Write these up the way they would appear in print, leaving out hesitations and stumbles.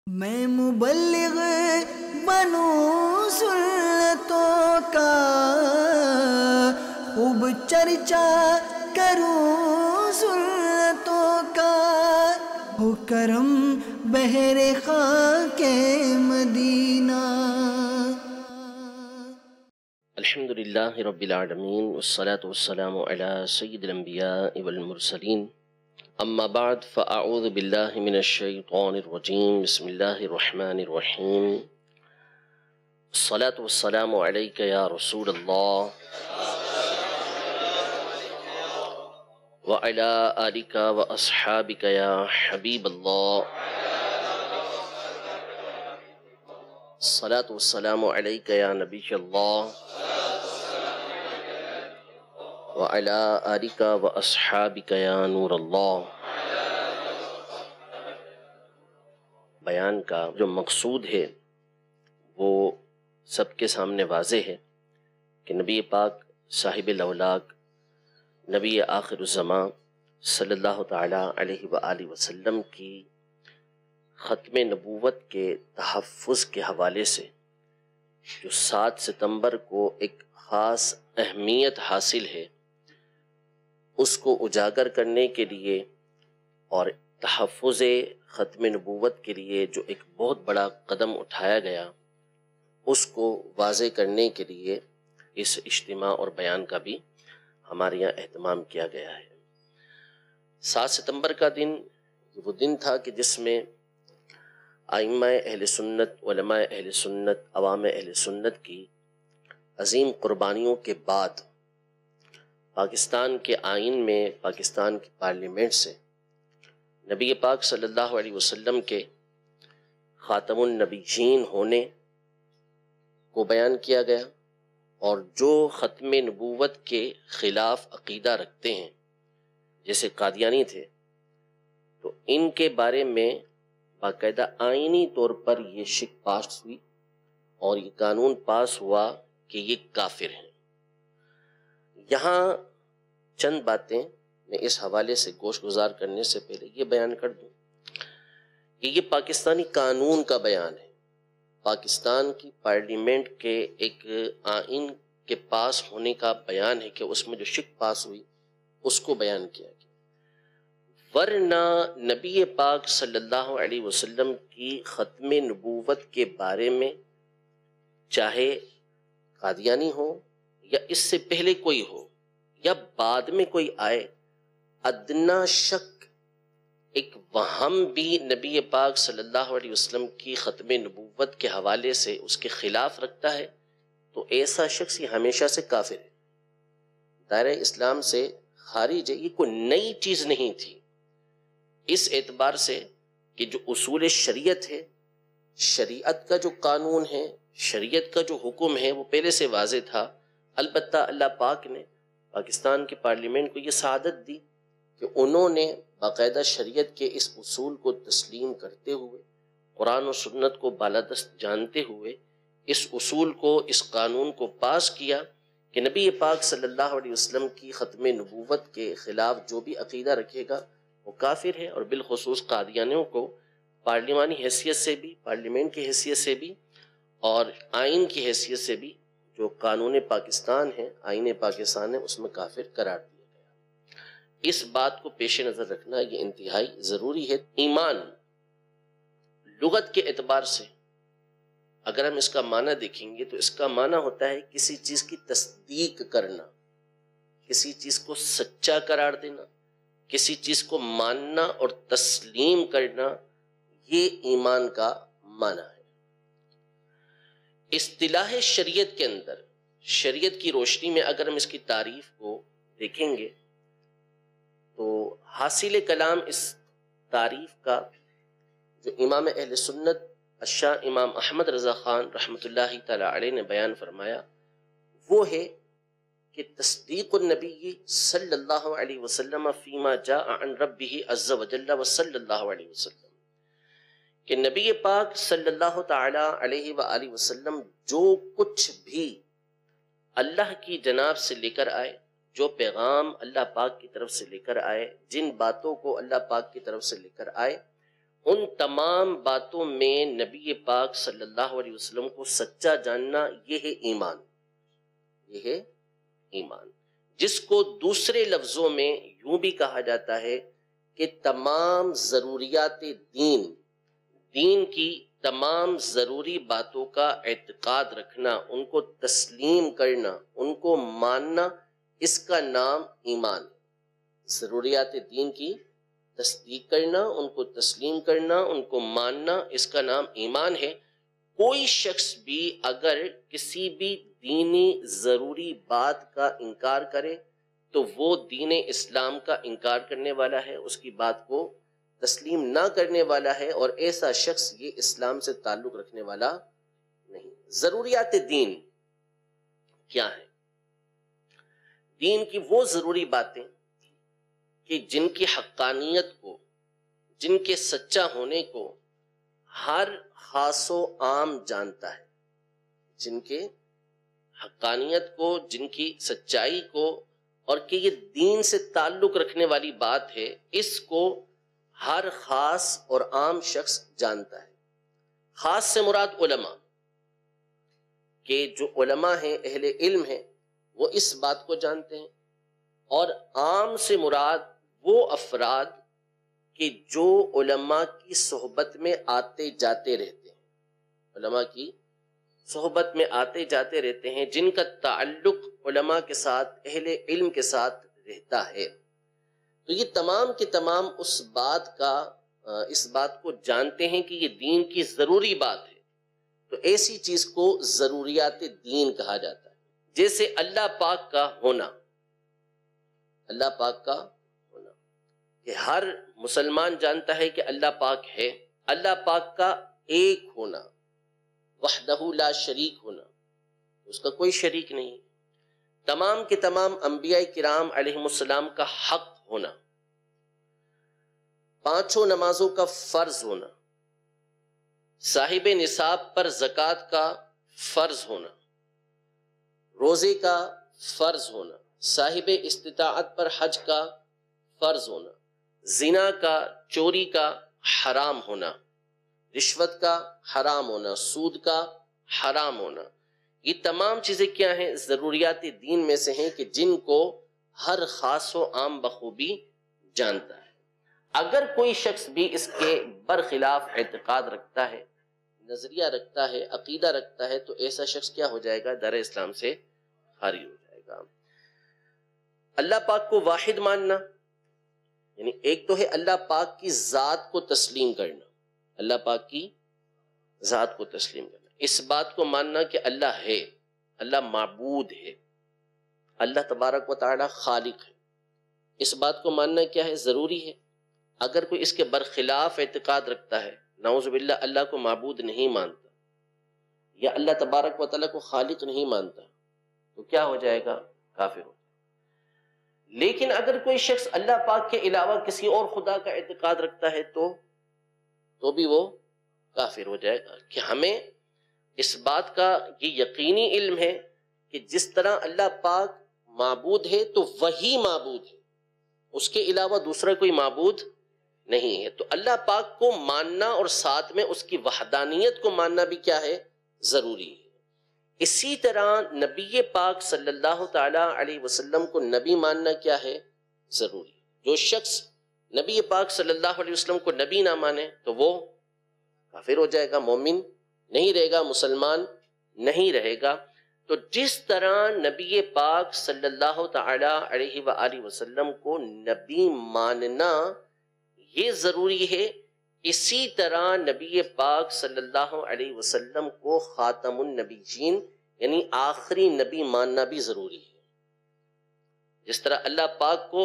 میں مبلغ بنوں سنتوں کا، خوب چرچا کروں سنتوں کا، ہو کرم بہر خاک مدینہ۔ الحمدللہ رب العالمین والصلاة والسلام علی سید الانبیاء والمرسلین، اما بعد فاعوذ باللہ من الشیطان الرجیم، بسم اللہ الرحمن الرحیم۔ الصلاة والسلام علیک یا رسول اللہ وعلی آلک واصحابک یا حبیب اللہ۔ الصلاة والسلام علیک یا نبی اللہ وعلی آلک واصحابک یا نور اللہ۔ بیان کا جو مقصود ہے وہ سب کے سامنے واضح ہے کہ نبی پاک صاحب الاولاق نبی آخر الزمان صلی اللہ تعالی علیہ وآلہ وسلم کی ختم نبوت کے تحفظ کے حوالے سے جو 7 ستمبر کو ایک خاص اہمیت حاصل ہے، اس کو اجاگر کرنے کے لیے اور تحفظ ختم نبوت کے لیے جو ایک بہت بڑا قدم اٹھایا گیا، اس کو واضح کرنے کے لیے اس اجتماع اور بیان کا بھی ہمارے یہاں اہتمام کیا گیا ہے۔ 7 ستمبر کا دن وہ دن تھا کہ جس میں ائمہ اہل سنت، علماء اہل سنت، عوام اہل سنت کی عظیم قربانیوں کے بعد پاکستان کے آئین میں، پاکستان کی پارلیمنٹ سے نبی پاک صلی اللہ علیہ وسلم کے خاتم النبیین ہونے کو بیان کیا گیا، اور جو ختم نبوت کے خلاف عقیدہ رکھتے ہیں جیسے قادیانی تھے، تو ان کے بارے میں باقاعدہ آئینی طور پر یہ شک پاس ہوئی اور یہ قانون پاس ہوا کہ یہ کافر ہیں۔ یہاں چند باتیں میں اس حوالے سے گوش گزار کرنے سے پہلے یہ بیان کر دوں کہ یہ پاکستانی قانون کا بیان ہے، پاکستان کی پارلیمنٹ کے ایک آئین کے پاس ہونے کا بیان ہے کہ اس میں جو شک پاس ہوئی اس کو بیان کیا گیا، ورنہ نبی پاک صلی اللہ علیہ وسلم کی ختم نبوت کے بارے میں چاہے قادیانی ہو یا اس سے پہلے کوئی ہو یا بعد میں کوئی آئے، ادنا شک ایک وہم بھی نبی پاک صلی اللہ علیہ وسلم کی ختم نبوت کے حوالے سے اس کے خلاف رکھتا ہے تو ایسا شخص یہ ہمیشہ سے کافر ہے، دائرہ اسلام سے خارج ہے۔ یہ کوئی نئی چیز نہیں تھی، اس اعتبار سے کہ جو اصول شریعت ہے، شریعت کا جو قانون ہے، شریعت کا جو حکم ہے وہ پہلے سے واضح تھا۔ البتہ اللہ پاک نے پاکستان کی پارلیمنٹ کو یہ سعادت دی کہ انہوں نے باقاعدہ شریعت کے اس اصول کو تسلیم کرتے ہوئے، قرآن و سنت کو بالادست جانتے ہوئے اس اصول کو، اس قانون کو پاس کیا کہ نبی پاک صلی اللہ علیہ وسلم کی ختم نبوت کے خلاف جو بھی عقیدہ رکھے گا وہ کافر ہے، اور بالخصوص قادیانیوں کو پارلیمانی حیثیت سے بھی، پارلیمنٹ کی حیثیت سے بھی اور آئین کی حیثیت سے بھی جو قانون پاکستان ہے، آئین پاکستان ہے، اس میں کافر قرار دیا گیا۔ اس بات کو پیش نظر رکھنا یہ انتہائی ضروری ہے۔ ایمان لغت کے اعتبار سے اگر ہم اس کا معنی دیکھیں گے تو اس کا معنی ہوتا ہے کسی چیز کی تصدیق کرنا، کسی چیز کو سچا قرار دینا، کسی چیز کو ماننا اور تسلیم کرنا، یہ ایمان کا معنی ہے۔ اصطلاح شریعت کے اندر، شریعت کی روشنی میں اگر ہم اس کی تعریف کو دیکھیں گے تو حاصل کلام اس تعریف کا جو امام اہل سنت الشاہ امام احمد رضا خان رحمۃ اللہ تعالی علیہ نے بیان فرمایا وہ ہے کہ تصدیق النبی صلی اللہ علیہ وسلم فیما جاء عن ربہ عز وجل وصلی اللہ علیہ وسلم، کہ نبی پاک صلی اللہ تعالی علیہ وآلہ وسلم جو کچھ بھی اللہ کی جناب سے لے کر آئے، جو پیغام اللہ پاک کی طرف سے لے کر آئے، جن باتوں کو اللہ پاک کی طرف سے لے کر آئے، ان تمام باتوں میں نبی پاک صلی اللہ علیہ وسلم کو سچا جاننا، یہ ہے ایمان، یہ ہے ایمان، جس کو دوسرے لفظوں میں یوں بھی کہا جاتا ہے کہ تمام ضروریات دین کی تمام ضروری باتوں کا اعتقاد رکھنا، ان کو تسلیم کرنا، ان کو ماننا، اس کا نام ایمان ہے۔ ضروریات دین کی تصدیق کرنا، ان کو تسلیم کرنا، ان کو ماننا، اس کا نام ایمان ہے۔ کوئی شخص بھی اگر کسی بھی دینی ضروری بات کا انکار کرے تو وہ دین اسلام کا انکار کرنے والا ہے، اس کی بات کو تسلیم نہ کرنے والا ہے، اور ایسا شخص یہ اسلام سے تعلق رکھنے والا نہیں۔ ضروریات دین کیا ہیں؟ دین کی وہ ضروری باتیں کہ جن کی حقانیت کو، جن کے سچا ہونے کو ہر خاص و عام جانتا ہے، جن کے حقانیت کو، جن کی سچائی کو، اور کہ یہ دین سے تعلق رکھنے والی بات ہے، اس کو ہر خاص اور عام شخص جانتا ہے۔ خاص سے مراد علماء، کہ جو علماء ہیں، اہل علم ہیں، وہ اس بات کو جانتے ہیں، اور عام سے مراد وہ افراد کہ جو علماء کی صحبت میں آتے جاتے رہتے ہیں، علماء کی صحبت میں آتے جاتے رہتے ہیں، جن کا تعلق علماء کے ساتھ، اہل علم کے ساتھ رہتا ہے، تو یہ تمام کے تمام اس بات کو جانتے ہیں کہ یہ دین کی ضروری بات ہے، تو ایسی چیز کو ضروریات دین کہا جاتا ہے۔ جیسے اللہ پاک کا ہونا، اللہ پاک کا ہونا کہ ہر مسلمان جانتا ہے کہ اللہ پاک ہے، اللہ پاک کا ایک ہونا، وحدہ لا شریک ہونا، اس کا کوئی شریک نہیں، تمام کے تمام انبیاء کرام علیہم السلام کا حق ہونا، پانچوں نمازوں کا فرض ہونا، صاحب نصاب پر زکوٰۃ کا فرض ہونا، روزے کا فرض ہونا، صاحب استطاعت پر حج کا فرض ہونا، زنا کا، چوری کا حرام ہونا، رشوت کا حرام ہونا، سود کا حرام ہونا، یہ تمام چیزیں کیا ہیں؟ ضروریات دین میں سے ہیں کہ جن کو ہر خاص و عام بخوبی جانتا ہے۔ اگر کوئی شخص بھی اس کے برخلاف اعتقاد رکھتا ہے، نظریہ رکھتا ہے، عقیدہ رکھتا ہے، تو ایسا شخص کیا ہو جائے گا؟ دار اسلام سے خارج ہو جائے گا۔ اللہ پاک کو واحد ماننا، یعنی ایک تو ہے اللہ پاک کی ذات کو تسلیم کرنا، اللہ پاک کی ذات کو تسلیم کرنا، اس بات کو ماننا کہ اللہ ہے، اللہ معبود ہے، اللہ تبارک و تعالی خالق ہے، اس بات کو ماننا کیا ہے؟ ضروری ہے۔ اگر کوئی اس کے برخلاف اعتقاد رکھتا ہے، نعوذ باللہ اللہ کو معبود نہیں مانتا، یا اللہ تبارک و تعالی کو خالق نہیں مانتا، تو کیا ہو جائے گا؟ کافر ہو۔ لیکن اگر کوئی شخص اللہ پاک کے علاوہ کسی اور خدا کا اعتقاد رکھتا ہے تو بھی وہ کافر ہو جائے گا۔ کہ ہمیں اس بات کا یہ یقینی علم ہے کہ جس طرح اللہ پاک معبود ہے تو وہی معبود ہے، اس کے علاوہ دوسرا کوئی معبود نہیں ہے، تو اللہ پاک کو ماننا اور ساتھ میں اس کی وحدانیت کو ماننا بھی کیا ہے؟ ضروری ہے۔ اسی طرح نبی پاک صلی اللہ تعالی علیہ وسلم کو نبی ماننا کیا ہے؟ ضروری ہے۔ جو شخص نبی پاک صلی اللہ علیہ وسلم کو نبی نہ مانے تو وہ کافر ہو جائے گا، مومن نہیں رہے گا، مسلمان نہیں رہے گا۔ تو جس طرح نبی پاک صلی اللہ تعالی علیہ وآلہ وسلم کو نبی ماننا یہ ضروری ہے، اسی طرح نبی پاک صلی اللہ علیہ وسلم کو خاتم النبیین یعنی آخری نبی ماننا بھی ضروری ہے۔ جس طرح اللہ پاک کو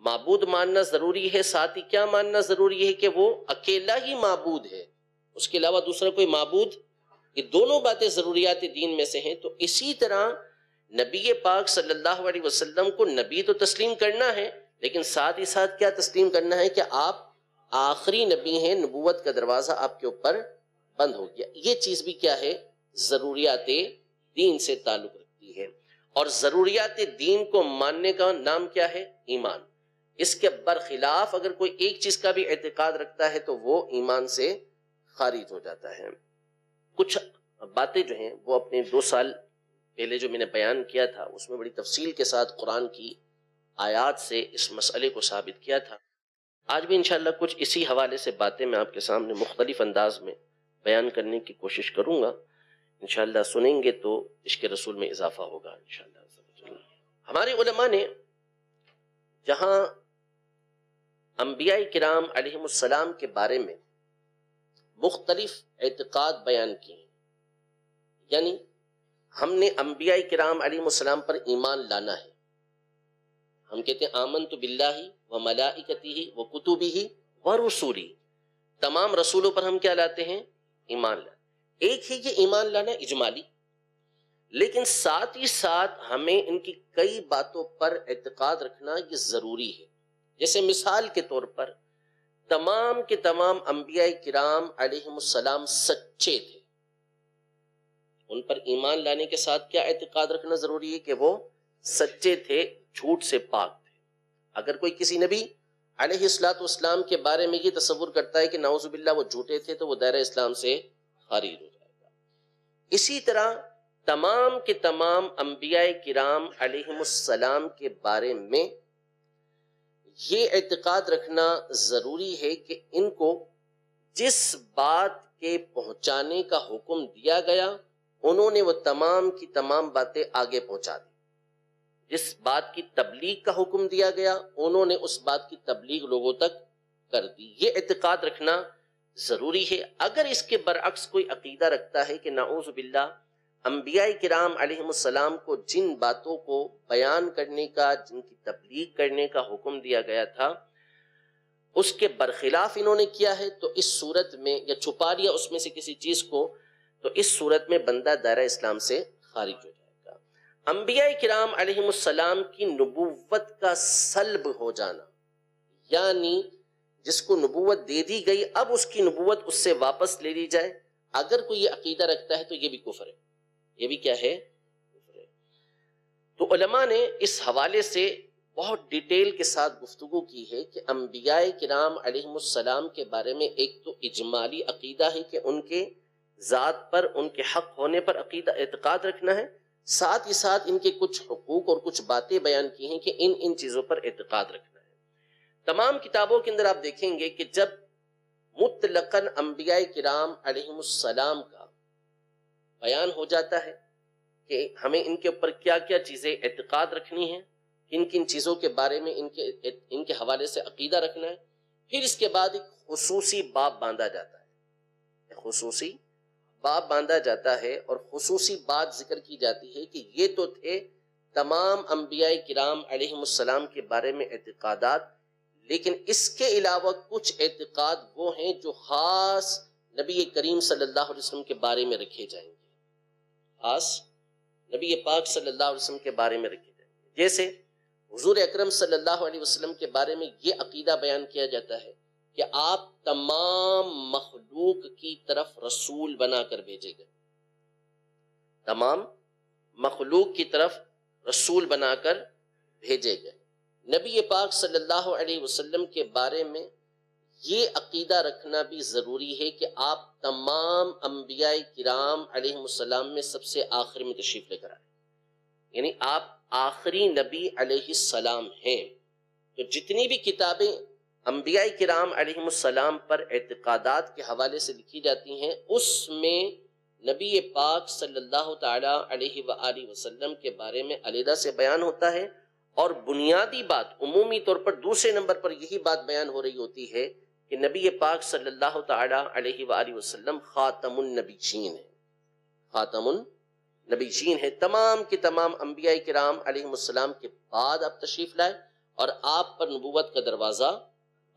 معبود ماننا ضروری ہے، ساتھ ہی کیا ماننا ضروری ہے؟ کہ وہ اکیلا ہی معبود ہے، اس کے علاوہ دوسرا کوئی معبود، یہ دونوں باتیں ضروریات دین میں سے ہیں۔ تو اسی طرح نبی پاک صلی اللہ علیہ وسلم کو نبی تو تسلیم کرنا ہے، لیکن ساتھ ہی ساتھ کیا تسلیم کرنا ہے؟ کہ آپ آخری نبی ہیں، نبوت کا دروازہ آپ کے اوپر بند ہو گیا۔ یہ چیز بھی کیا ہے؟ ضروریات دین سے تعلق رکھتی ہے، اور ضروریات دین کو ماننے کا نام کیا ہے؟ ایمان۔ اس کے برخلاف اگر کوئی ایک چیز کا بھی اعتقاد رکھتا ہے تو وہ ایمان سے خارج ہو جاتا ہے۔ کچھ باتیں جو ہیں وہ اپنے 2 سال پہلے جو میں نے بیان کیا تھا اس میں بڑی تفصیل کے ساتھ قرآن کی آیات سے اس مسئلے کو ثابت کیا تھا۔ آج بھی انشاءاللہ کچھ اسی حوالے سے باتیں میں آپ کے سامنے مختلف انداز میں بیان کرنے کی کوشش کروں گا، انشاءاللہ سنیں گے تو عشق رسول میں اضافہ ہوگا انشاءاللہ۔ ہمارے علماء نے جہاں انبیاء کرام علیہم السلام کے بارے میں مختلف اعتقاد بیان کیے ہیں، یعنی ہم نے انبیاء کرام علیہم السلام پر ایمان لانا ہے، ہم کہتے ہیں آمنت باللہ و ملائکتہ و کتبہ و رسولہ، تمام رسولوں پر ہم کیا لاتے ہیں؟ ایمان لانا۔ ایک ہے یہ ایمان لانا اجمالی، لیکن ساتھ ہی ساتھ ہمیں ان کی کئی باتوں پر اعتقاد رکھنا یہ ضروری ہے۔ جیسے مثال کے طور پر تمام کے تمام انبیاء کرام علیہم السلام سچے تھے، ان پر ایمان لانے کے ساتھ کیا اعتقاد رکھنا ضروری ہے کہ وہ سچے تھے، جھوٹ سے پاک تھے۔ اگر کوئی کسی نبی علیہ الصلوۃ والسلام کے بارے میں یہ تصور کرتا ہے کہ نعوذ باللہ وہ جھوٹے تھے تو وہ دائرہ اسلام سے خارج ہو جائے گا۔ اسی طرح تمام کے تمام انبیاء کرام علیہم السلام کے بارے میں یہ اعتقاد رکھنا ضروری ہے کہ ان کو جس بات کے پہنچانے کا حکم دیا گیا انہوں نے وہ تمام کی تمام باتیں آگے پہنچا دی، جس بات کی تبلیغ کا حکم دیا گیا انہوں نے اس بات کی تبلیغ لوگوں تک کر دی۔ یہ اعتقاد رکھنا ضروری ہے۔ اگر اس کے برعکس کوئی عقیدہ رکھتا ہے کہ نعوذ باللہ انبیاء کرام علیہم السلام کو جن باتوں کو بیان کرنے کا، جن کی تبلیغ کرنے کا حکم دیا گیا تھا اس کے برخلاف انہوں نے کیا ہے تو اس صورت میں، یا چھپا لیا اس میں سے کسی چیز کو، تو اس صورت میں بندہ دائرہ اسلام سے خارج ہو جائے گا۔ انبیاء کرام علیہم السلام کی نبوت کا سلب ہو جانا، یعنی جس کو نبوت دے دی گئی اب اس کی نبوت اس سے واپس لے لی جائے، اگر کوئی یہ عقیدہ رکھتا ہے تو یہ بھی کفر ہے۔ یہ بھی کیا ہے؟ کفر ہے۔ تو علماء نے اس حوالے سے بہت ڈیٹیل کے ساتھ گفتگو کی ہے کہ انبیاء کرام علیہم السلام کے بارے میں ایک تو اجمالی عقیدہ ہے کہ ان کے ذات پر، ان کے حق ہونے پر عقیدہ اعتقاد رکھنا ہے، ساتھ ہی ساتھ ان کے کچھ حقوق اور کچھ باتیں بیان کی ہیں کہ ان چیزوں پر اعتقاد رکھنا ہے۔ تمام کتابوں کے اندر آپ دیکھیں گے کہ جب مطلقاً انبیاء کرام علیہم السلام کا بیان ہو جاتا ہے کہ ہمیں ان کے اوپر کیا کیا چیزیں اعتقاد رکھنی ہیں، کن کن چیزوں کے بارے میں ان کے حوالے سے عقیدہ رکھنا ہے، پھر اس کے بعد ایک خصوصی باب باندھا جاتا ہے، ایک خصوصی باب باندھا جاتا ہے اور خصوصی بات ذکر کی جاتی ہے کہ یہ تو تھے تمام انبیاء کرام علیہم السلام کے بارے میں اعتقادات، لیکن اس کے علاوہ کچھ اعتقاد وہ ہیں جو خاص نبی کریم صلی اللہ علیہ وسلم کے بارے میں رکھے جائیں گے، خاص نبی پاک صلی اللہ علیہ وسلم کے بارے میں رکھے جائیں گے۔ جیسے حضور اکرم صلی اللہ علیہ وسلم کے بارے میں یہ عقیدہ بیان کیا جاتا ہے کہ آپ تمام مخلوق کی طرف رسول بنا کر بھیجے گئے، تمام مخلوق کی طرف رسول بنا کر بھیجے گئے۔ نبی پاک صلی اللہ علیہ وسلم کے بارے میں یہ عقیدہ رکھنا بھی ضروری ہے کہ آپ تمام انبیاء کرام علیہ السلام میں سب سے آخر میں تشریف لے کر آئے، یعنی آپ آخری نبی علیہ السلام ہیں۔ تو جتنی بھی کتابیں انبیاء کرام علیہ السلام پر اعتقادات کے حوالے سے لکھی جاتی ہیں اس میں نبی پاک صلی اللہ تعالی علیہ وآلہ وسلم کے بارے میں علیحدہ سے بیان ہوتا ہے، اور بنیادی بات عمومی طور پر دوسرے نمبر پر یہی بات بیان ہو رہی ہوتی ہے کہ نبی پاک صلی اللہ تعالی علیہ وآلہ وسلم خاتم النبیین ہے، خاتم النبیین ہے۔ تمام کے تمام انبیاء کرام علیہ السلام کے بعد آپ تشریف لائے اور آپ پر نبوت کا دروازہ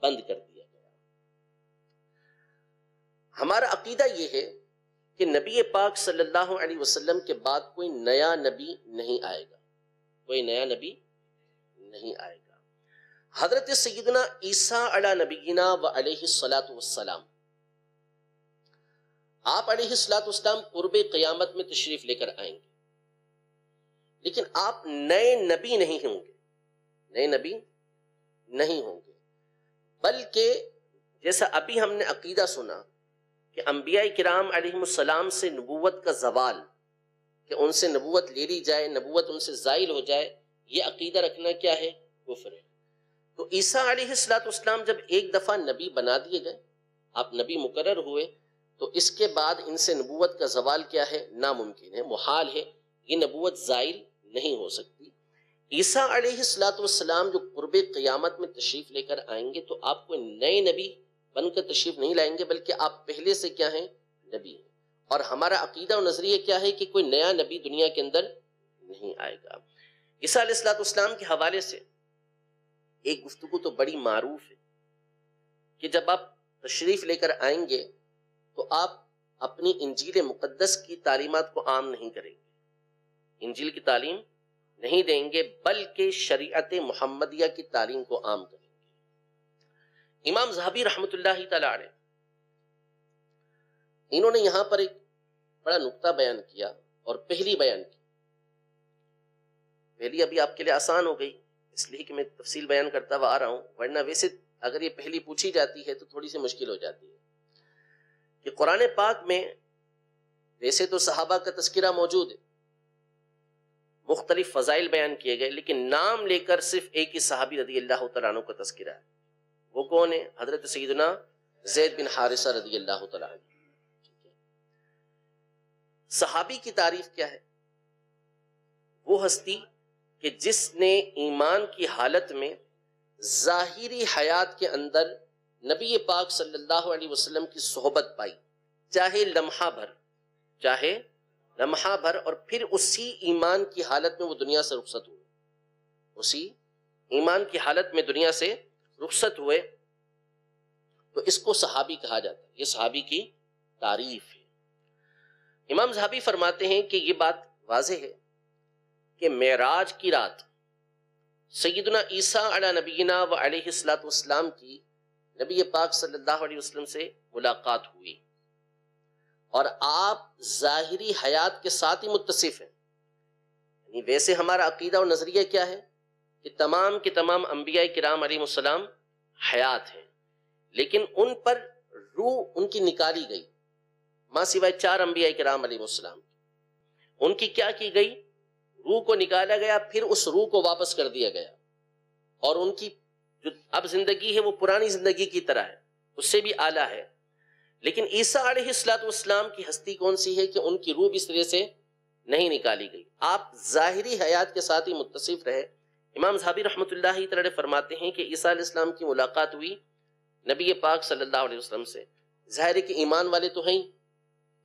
بند کر دیا گیا۔ ہمارا عقیدہ یہ ہے کہ نبی پاک صلی اللہ علیہ وسلم کے بعد کوئی نیا نبی نہیں آئے گا، کوئی نیا نبی نہیں آئے گا۔ حضرت سیدنا عیسیٰ علی نبینا و علیہ الصلاۃ والسلام، آپ علیہ الصلاۃ والسلام قرب قیامت میں تشریف لے کر آئیں گے، لیکن آپ نئے نبی نہیں ہوں گے، نئے نبی نہیں ہوں گے، بلکہ جیسا ابھی ہم نے عقیدہ سنا کہ انبیاء کرام علیہم السلام سے نبوت کا زوال، کہ ان سے نبوت لے لی جائے، نبوت ان سے زائل ہو جائے، یہ عقیدہ رکھنا کیا ہے؟ کفر ہے۔ تو عیسیٰ علیہ السلام جب ایک دفعہ نبی بنا دیے گئے، آپ نبی مقرر ہوئے، تو اس کے بعد ان سے نبوت کا زوال کیا ہے؟ ناممکن ہے، محال ہے، یہ نبوت زائل نہیں ہو سکتی۔ عیسیٰ علیہ السلام جو قرب قیامت میں تشریف لے کر آئیں گے تو آپ کوئی نئے نبی بن کر تشریف نہیں لائیں گے، بلکہ آپ پہلے سے کیا ہیں؟ نبی ہیں۔ اور ہمارا عقیدہ و نظریہ کیا ہے کہ کوئی نیا نبی دنیا کے اندر نہیں آئے گا۔ عیسیٰ علیہ السلام کے حوالے سے ایک گفتگو تو بڑی معروف ہے کہ جب آپ تشریف لے کر آئیں گے تو آپ اپنی انجیل مقدس کی تعلیمات کو عام نہیں کریں گے، انجیل کی تعلیم نہیں دیں گے، بلکہ شریعت محمدیہ کی تعلیم کو عام کریں گے۔ امام ذہبی رحمۃ اللہ تعالی علیہ، انہوں نے یہاں پر ایک بڑا نقطہ بیان کیا، اور پہلی بیان کی، پہلی ابھی آپ کے لیے آسان ہو گئی اس لیے کہ میں تفصیل بیان کرتا ہوا آ رہا ہوں، ورنہ ویسے اگر یہ پہلی پوچھی جاتی ہے تو تھوڑی سی مشکل ہو جاتی ہے کہ قرآن پاک میں ویسے تو صحابہ کا تذکرہ موجود ہے، مختلف فضائل بیان کیے گئے، لیکن نام لے کر صرف ایک ہی صحابی رضی اللہ تعالیٰ عنہ کا تذکرہ ہے۔ وہ کون ہے؟ حضرت سیدنا زید بن حارثہ رضی اللہ تعالیٰ عنہ۔ صحابی کی تعریف کیا ہے؟ وہ ہستی کہ جس نے ایمان کی حالت میں ظاہری حیات کے اندر نبی پاک صلی اللہ علیہ وسلم کی صحبت پائی، چاہے لمحہ بھر، اور پھر اسی ایمان کی حالت میں وہ دنیا سے رخصت ہوئے، اسی ایمان کی حالت میں دنیا سے رخصت ہوئے، تو اس کو صحابی کہا جاتا ہے۔ یہ صحابی کی تعریف ہے۔ امام ذہبی فرماتے ہیں کہ یہ بات واضح ہے کہ معراج کی رات سیدنا عیسیٰ علی نبینا و علیہ السلام کی نبی پاک صلی اللہ علیہ وسلم سے ملاقات ہوئی، اور آپ ظاہری حیات کے ساتھ ہی متصف ہیں۔ یعنی ویسے ہمارا عقیدہ و نظریہ کیا ہے کہ تمام کے تمام انبیاء کرام علیہ السلام حیات ہیں، لیکن ان پر روح ان کی نکالی گئی، ماں سوائے 4 انبیاء کرام علیہ السلام، ان کی کیا کی گئی؟ روح کو نکالا گیا، پھر اس روح کو واپس کر دیا گیا، اور ان کی جو اب زندگی ہے وہ پرانی زندگی کی طرح ہے، اس سے بھی اعلیٰ ہے۔ لیکن عیسیٰ علیہ السلام کی ہستی کون سی ہے کہ ان کی روح اس طرح سے نہیں نکالی گئی، آپ ظاہری حیات کے ساتھ ہی متصف رہے۔ امام ذہبی رحمۃ اللہ تعالی فرماتے ہیں کہ عیسیٰ علیہ السلام کی ملاقات ہوئی نبی پاک صلی اللہ علیہ وسلم سے، ظاہر ہے کہ ایمان والے تو ہیں،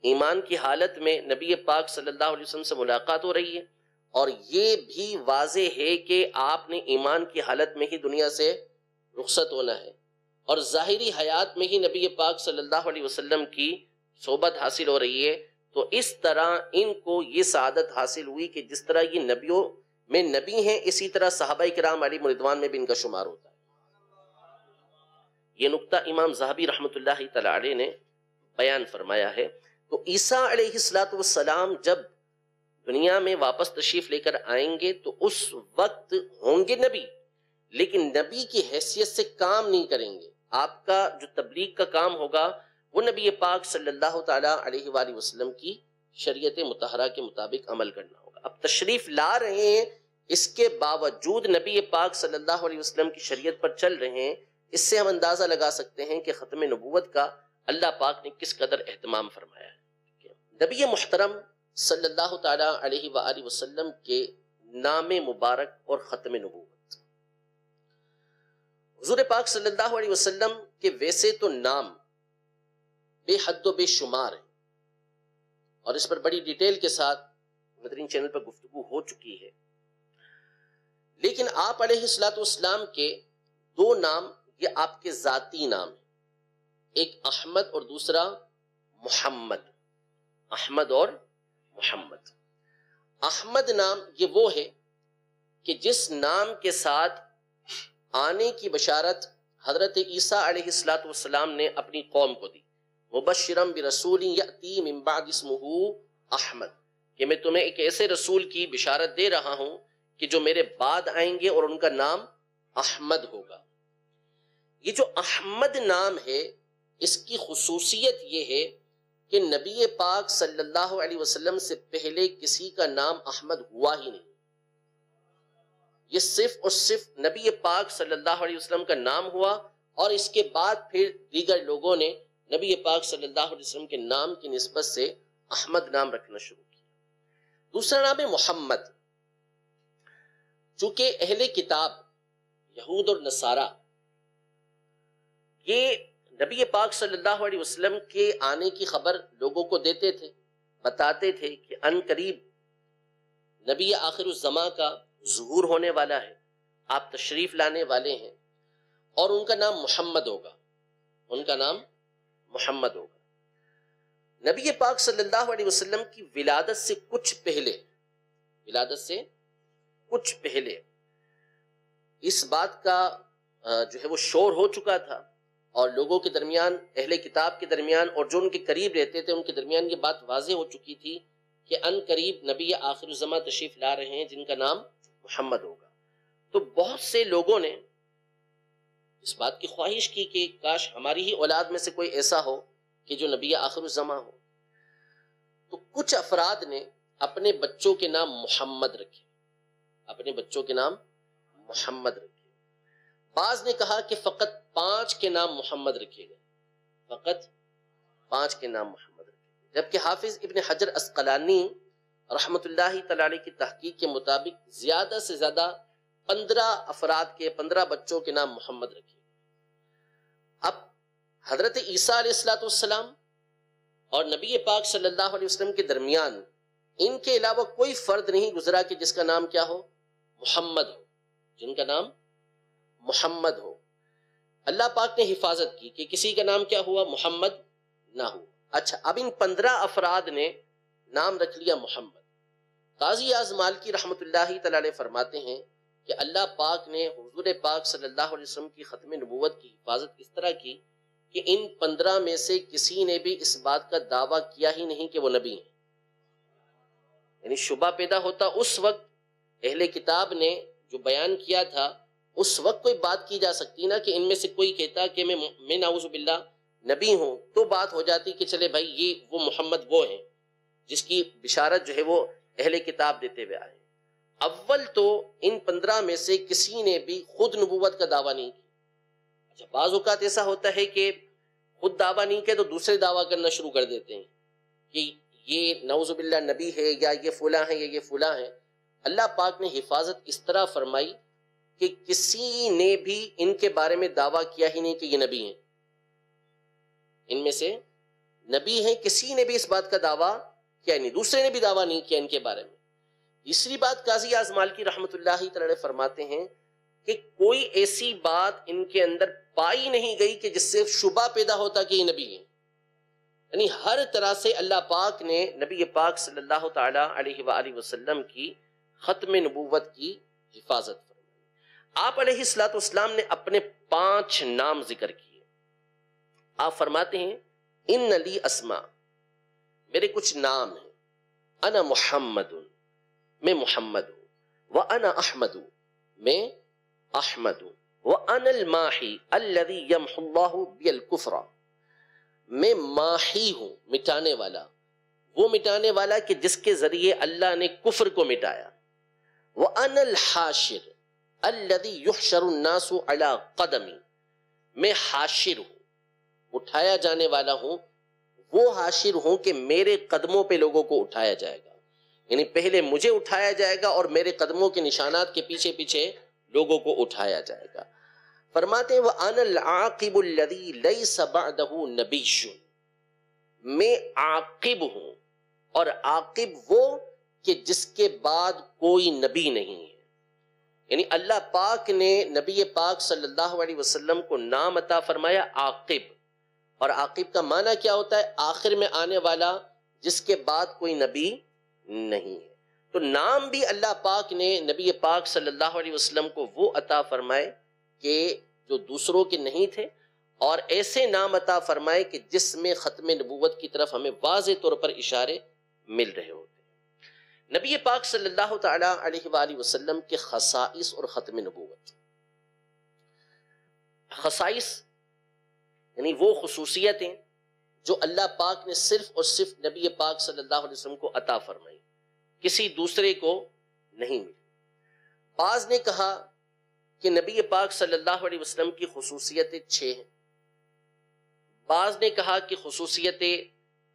ایمان کی حالت میں نبی پاک صلی اللہ علیہ وسلم سے ملاقات ہو رہی ہے، اور یہ بھی واضح ہے کہ آپ نے ایمان کی حالت میں ہی دنیا سے رخصت ہونا ہے، اور ظاہری حیات میں ہی نبی پاک صلی اللہ علیہ وسلم کی صحبت حاصل ہو رہی ہے۔ تو اس طرح ان کو یہ سعادت حاصل ہوئی کہ جس طرح یہ نبیوں میں نبی ہیں، اسی طرح صحابہ کرام علیہ رضوان میں بھی ان کا شمار ہوتا ہے۔ یہ نقطہ امام ذہبی رحمۃ اللہ تعالی علیہ نے بیان فرمایا ہے۔ تو عیسیٰ علیہ السلام جب دنیا میں واپس تشریف لے کر آئیں گے تو اس وقت ہوں گے نبی، لیکن نبی کی حیثیت سے کام نہیں کریں گے۔ آپ کا جو تبلیغ کا کام ہوگا وہ نبی پاک صلی اللہ تعالی علیہ وآلہ وسلم کی شریعت مطہرہ کے مطابق عمل کرنا ہوگا۔ اب تشریف لا رہے ہیں، اس کے باوجود نبی پاک صلی اللہ علیہ وسلم کی شریعت پر چل رہے ہیں، اس سے ہم اندازہ لگا سکتے ہیں کہ ختم نبوت کا اللہ پاک نے کس قدر اہتمام فرمایا ہے۔ نبی محترم صلی اللہ تعالی علیہ وآلہ وسلم کے نام مبارک اور ختم نبوت، حضور پاک صلی اللہ علیہ وسلم کے ویسے تو نام بے حد و بے شمار ہیں، اور اس پر بڑی ڈیٹیل کے ساتھ مدرین چینل پر گفتگو ہو چکی ہے، لیکن آپ علیہ السلام کے 2 نام یہ آپ کے ذاتی نام ہیں، ایک احمد اور دوسرا محمد۔ احمد اور محمد۔ احمد نام یہ وہ ہے کہ جس نام کے ساتھ آنے کی بشارت حضرت عیسیٰ علیہ السلام نے اپنی قوم کو دی، مبشرا برسول یأتی من بعد اسمہ احمد، کہ میں تمہیں ایک ایسے رسول کی بشارت دے رہا ہوں کہ جو میرے بعد آئیں گے اور ان کا نام احمد ہوگا۔ یہ جو احمد نام ہے اس کی خصوصیت یہ ہے کہ نبی پاک صلی اللہ علیہ وسلم سے پہلے کسی کا نام احمد ہوا ہی نہیں. یہ صرف اور صرف نبی پاک صلی اللہ علیہ وسلم کا نام ہوا، اور اس کے بعد پھر دیگر لوگوں نے نبی پاک صلی اللہ علیہ وسلم کے نام کی نسبت سے احمد نام رکھنا شروع کیا. دوسرا نام ہے محمد. چونکہ اہل کتاب یہود اور نصارہ یہ نبی پاک صلی اللہ علیہ وسلم کے آنے کی خبر لوگوں کو دیتے تھے، بتاتے تھے کہ ان قریب نبی آخر الزماں کا ظہور ہونے والا ہے، آپ تشریف لانے والے ہیں، اور ان کا نام محمد ہوگا، ان کا نام محمد ہوگا. نبی پاک صلی اللہ علیہ وسلم کی ولادت سے کچھ پہلے اس بات کا جو ہے وہ شور ہو چکا تھا، اور لوگوں کے درمیان، اہل کتاب کے درمیان اور جو ان کے قریب رہتے تھے ان کے درمیان یہ بات واضح ہو چکی تھی کہ ان قریب نبی آخر الزماں تشریف لا رہے ہیں جن کا نام محمد ہوگا. تو بہت سے لوگوں نے اس بات کی خواہش کی کہ کاش ہماری ہی اولاد میں سے کوئی ایسا ہو کہ جو نبی آخر الزماں ہو. تو کچھ افراد نے اپنے بچوں کے نام محمد رکھے، بعض نے کہا کہ فقط 5 کے نام محمد رکھے گئے، جبکہ حافظ ابن حجر اسقلانی رحمت اللہ تعالی علیہ کی تحقیق کے مطابق زیادہ سے زیادہ 15 بچوں کے نام محمد رکھے. اب حضرت عیسیٰ علیہ السلام اور نبی پاک صلی اللہ علیہ وسلم کے درمیان ان کے علاوہ کوئی فرد نہیں گزرا کہ جس کا نام کیا ہو؟ محمد ہو، جن کا نام محمد ہو. اللہ پاک نے حفاظت کی کہ کسی کا نام کیا ہوا؟ محمد نہ ہو. اچھا، اب ان 15 افراد نے نام رکھ لیا محمد. قاضی اعظم مالکی رحمت اللہ تعالی علیہ فرماتے ہیں کہ اللہ پاک نے حضور پاک صلی اللہ علیہ وسلم کی ختم نبوت کی حفاظت اس طرح کی کہ ان 15 میں سے کسی نے بھی اس بات کا دعویٰ کیا ہی نہیں کہ وہ نبی ہیں. یعنی شبہ پیدا ہوتا اس وقت اہل کتاب نے جو بیان کیا تھا، اس وقت کوئی بات کی جا سکتی نا کہ ان میں سے کوئی کہتا کہ میں نعوذ باللہ نبی ہوں، تو بات ہو جاتی کہ چلے بھائی یہ وہ محمد وہ ہیں جس کی بشارت جو ہے وہ اہل کتاب دیتے ہوئے آئے. اول تو ان 15 میں سے کسی نے بھی خود نبوت کا دعویٰ نہیں کیا. اچھا، بعض اوقات ایسا ہوتا ہے کہ خود دعویٰ نہیں کیا تو دوسرے دعویٰ کرنا شروع کر دیتے ہیں کہ یہ نعوذ باللہ نبی ہے، یا یہ فلاں ہے، یا یہ فلاں ہے. اللہ پاک نے حفاظت اس طرح فرمائی کہ کسی نے بھی ان کے بارے میں دعویٰ کیا ہی نہیں کہ یہ نبی ہیں، ان میں سے نبی ہیں، کسی نے بھی اس بات کا دعویٰ کیا نہیں، دوسرے نے بھی دعویٰ نہیں کیا ان کے بارے میں. تیسری بات قاضی اعظم مالکی رحمت اللہ تعالی فرماتے ہیں کہ کوئی ایسی بات ان کے اندر پائی نہیں گئی کہ جس سے شبہ پیدا ہوتا کہ یہ نبی ہیں. یعنی ہر طرح سے اللہ پاک نے نبی پاک صلی اللہ تعالی علیہ وآلہ وسلم کی ختم نبوت کی حفاظت فرمائی. آپ علیہ الصلوۃ والسلام نے اپنے 5 نام ذکر کیے. آپ فرماتے ہیں ان لی اسماء، میرے کچھ نام ہیں. انا محمد، میں محمد ہوں. وانا احمد، میں احمد ہوں. وانا الماحی الذی یمحو اللہ بی الکفر، میں ماحی ہوں، مٹانے والا، وہ مٹانے والا کہ جس کے ذریعے اللہ نے کفر کو مٹایا. وَأَنَا الْحَاشِرُ الَّذِي يُحْشَرُ النَّاسُ عَلَىٰ قَدَمِي، میں حاشر ہوں، اٹھایا جانے والا ہوں، وہ حاشر ہوں کہ میرے قدموں پہ لوگوں کو اٹھایا جائے گا. یعنی پہلے مجھے اٹھایا جائے گا اور میرے قدموں کے نشانات کے پیچھے پیچھے لوگوں کو اٹھایا جائے گا. فرماتے ہیں وَأَنَا الْعَاقِبُ الَّذِي لَيْسَ بَعْدَهُ نَبِيٌّ، میں عاقب ہوں، اور عاقب وہ کہ جس کے بعد کوئی نبی نہیں ہے. یعنی اللہ پاک نے نبی پاک صلی اللہ علیہ وسلم کو نام عطا فرمایا عاقب، اور عاقب کا معنی کیا ہوتا ہے؟ آخر میں آنے والا جس کے بعد کوئی نبی نہیں ہے. تو نام بھی اللہ پاک نے نبی پاک صلی اللہ علیہ وسلم کو وہ عطا فرمائے کہ جو دوسروں کے نہیں تھے، اور ایسے نام عطا فرمائے کہ جس میں ختم نبوت کی طرف ہمیں واضح طور پر اشارے مل رہے ہوتے ہیں. نبی پاک صلی اللہ تعالی علیہ وآلہ وسلم کے خصائص اور ختم نبوت. خصائص یعنی وہ خصوصیتیں جو اللہ پاک نے صرف اور صرف نبی پاک صلی اللہ علیہ وسلم کو عطا فرمائی، کسی دوسرے کو نہیں ملی۔ بعض نے کہا کہ نبی پاک صلی اللہ علیہ وسلم کی خصوصیتیں 6 ہیں، بعض نے کہا کہ خصوصیتیں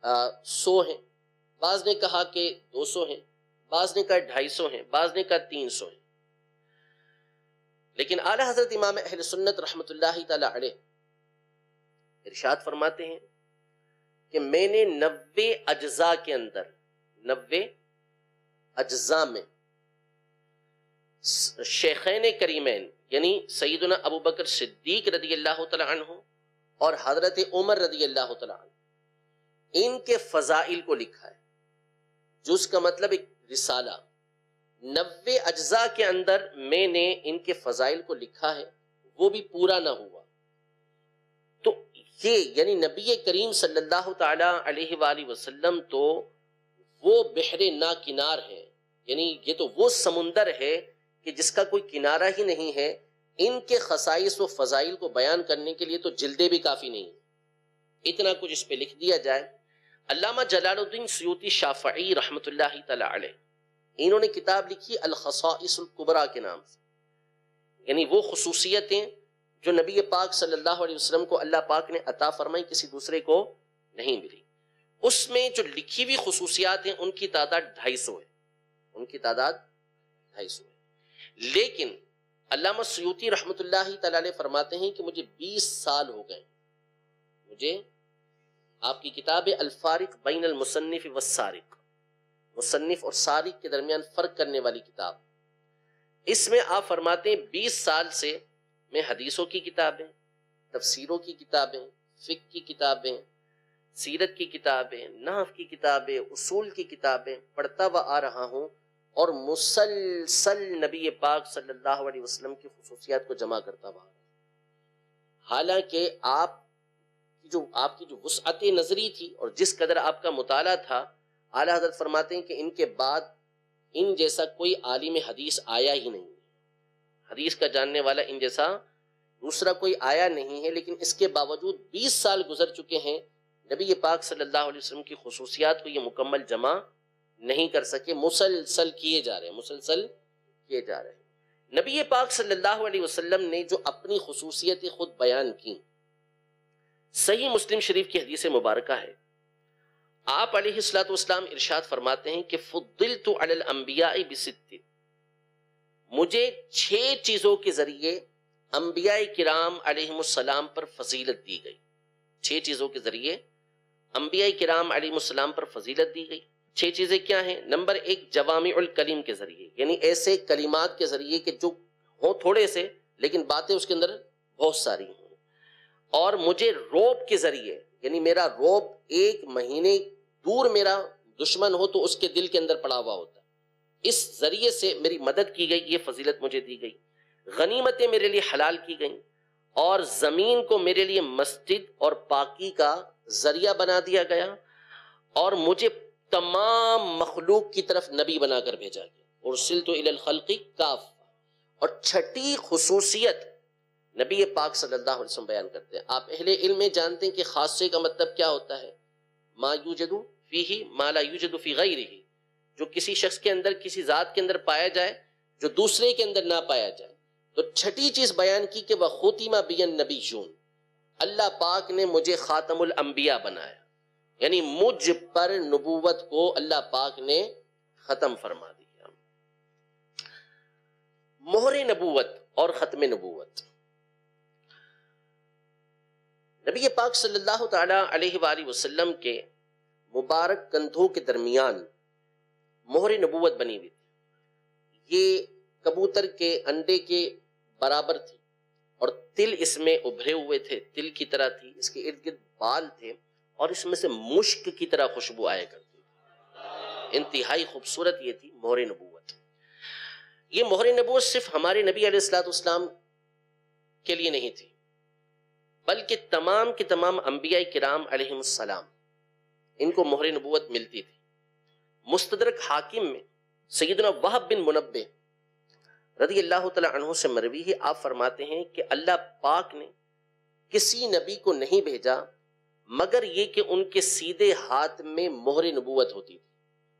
100 ہیں، بعض نے کہا کہ 200 ہیں، بعض نے کہا 250 ہیں، بعض نے کہا 300 ہیں۔ لیکن اعلیٰ حضرت امام اہل سنت رحمۃ اللہ تعالی علیہ ارشاد فرماتے ہیں کہ میں نے 90 اجزاء کے اندر، 90 اجزاء میں شیخین کریمین یعنی سیدنا ابو بکر صدیق رضی اللہ تعالی عنہ اور حضرت عمر رضی اللہ تعالی عنہ، ان کے فضائل کو لکھا ہے۔ جز کا مطلب ایک رسالہ، 90 اجزاء کے اندر میں نے ان کے فضائل کو لکھا ہے، وہ بھی پورا نہ ہوا۔ تو یہ یعنی نبی کریم صلی اللہ تعالی علیہ وآلہ وسلم تو وہ بحر نا کنار ہے، یعنی یہ تو وہ سمندر ہے کہ جس کا کوئی کنارہ ہی نہیں ہے۔ ان کے خصائص و فضائل کو بیان کرنے کے لیے تو جلدیں بھی کافی نہیں، اتنا کچھ اس پہ لکھ دیا جائے۔ علامہ جلال الدین سیوطی شافعی رحمۃ اللہ تعالی علیہ، انہوں نے کتاب لکھی الخصائص الکبریٰ کے نام سے، یعنی وہ خصوصیتیں جو نبی پاک صلی اللہ علیہ وسلم کو اللہ پاک نے عطا فرمائی، کسی دوسرے کو نہیں ملی۔ اس میں جو لکھی ہوئی خصوصیات ہیں ان کی تعداد 250 ہے، ان کی تعداد 250 ہے۔ لیکن علامہ سیوطی رحمۃ اللہ تعالی علیہ فرماتے ہیں کہ مجھے 20 سال ہو گئے، مجھے آپ کی کتاب الفارق بین المصنف والسارق، مصنف اور سارق کے درمیان فرق کرنے والی کتاب، اس میں آپ فرماتے ہیں 20 سال سے میں حدیثوں کی کتابیں، تفسیروں کی کتابیں، فقہ کی کتابیں، سیرت کی کتابیں، نحو کی کتابیں، اصول کی کتابیں پڑھتا ہوا آ رہا ہوں اور مسلسل نبی پاک صلی اللہ علیہ وسلم کی خصوصیات کو جمع کرتا ہوا۔ حالانکہ آپ کی جو وسعت نظری تھی اور جس قدر آپ کا مطالعہ تھا، اعلیٰ حضرت فرماتے ہیں کہ ان کے بعد ان جیسا کوئی عالم حدیث آیا ہی نہیں، حدیث کا جاننے والا ان جیسا دوسرا کوئی آیا نہیں ہے۔ لیکن اس کے باوجود 20 سال گزر چکے ہیں، نبی پاک صلی اللہ علیہ وسلم کی خصوصیات کو یہ مکمل جمع نہیں کر سکے، مسلسل کیے جا رہے ہیں۔ نبی پاک صلی اللہ علیہ وسلم نے جو اپنی خصوصیتیں خود بیان کی، صحیح مسلم شریف کی حدیث مبارکہ ہے، آپ علیہ الصلوۃ والسلام ارشاد فرماتے ہیں کہ فضلت علی الانبیاء بست، مجھے 6 چیزوں کے ذریعے انبیاء کرام علیہم السلام پر فضیلت دی گئی۔ 6 چیزوں کے ذریعے انبیاء کرام علیہم السلام پر فضیلت دی گئی۔ 6 چیزیں کیا ہیں؟ نمبر 1 جوامع الکلم کے ذریعے، یعنی ایسے کلمات کے ذریعے کہ جو ہوں تھوڑے سے لیکن باتیں اس کے اندر بہت ساری ہوں۔ اور مجھے روب کے ذریعے، یعنی میرا روب 1 مہینے دور میرا دشمن ہو تو اس کے دل کے اندر پڑا ہوا ہوتا ہے، اس ذریعے سے میری مدد کی گئی، یہ فضیلت مجھے دی گئی۔ غنیمتیں میرے لیے حلال کی گئیں اور زمین کو میرے لیے مسجد اور پاکی کا ذریعہ بنا دیا گیا، اور مجھے تمام مخلوق کی طرف نبی بنا کر بھیجا گیا، ارسلت الی الخلق کافہ۔ اور 6ٹھی خصوصیت نبی پاک صلی اللہ علیہ وسلم بیان کرتے ہیں۔ آپ اہل علم میں جانتے ہیں کہ خاصے کا مطلب کیا ہوتا ہے؟ ما یوجد فیہ ما لا یوجد فی غیرہ، جو کسی شخص کے اندر، کسی ذات کے اندر پایا جائے جو دوسرے کے اندر نہ پایا جائے۔ تو 6ٹھی چیز بیان کی کہ وَخُتِمَ بِیَ النَّبِیُّونَ، اللہ پاک نے مجھے خاتم الانبیاء بنایا، یعنی مجھ پر نبوت کو اللہ پاک نے ختم فرما دیا۔ مہر نبوت اور ختم نبوت، نبی پاک صلی اللہ تعالی علیہ وآلہ وسلم کے مبارک کندھوں کے درمیان مہر نبوت بنی ہوئی تھی، یہ کبوتر کے انڈے کے برابر تھی اور تل اس میں ابھرے ہوئے تھے، تل کی طرح تھی، اس کے ارد گرد بال تھے اور اس میں سے مشک کی طرح خوشبو آیا کرتی تھی۔ انتہائی خوبصورت یہ تھی مہر نبوت۔ یہ مہر نبوت صرف ہمارے نبی علیہ الصلوۃ والسلام کے لیے نہیں تھی، بلکہ تمام کے تمام انبیاء کرام علیہم السلام ان کو مہر نبوت ملتی تھی۔ مستدرک حاکم میں سیدنا وہب بن منبہ رضی اللہ تعالی عنہ سے مروی ہے، آپ فرماتے ہیں کہ اللہ پاک نے کسی نبی کو نہیں بھیجا مگر یہ کہ ان کے سیدھے ہاتھ میں مہر نبوت ہوتی تھی،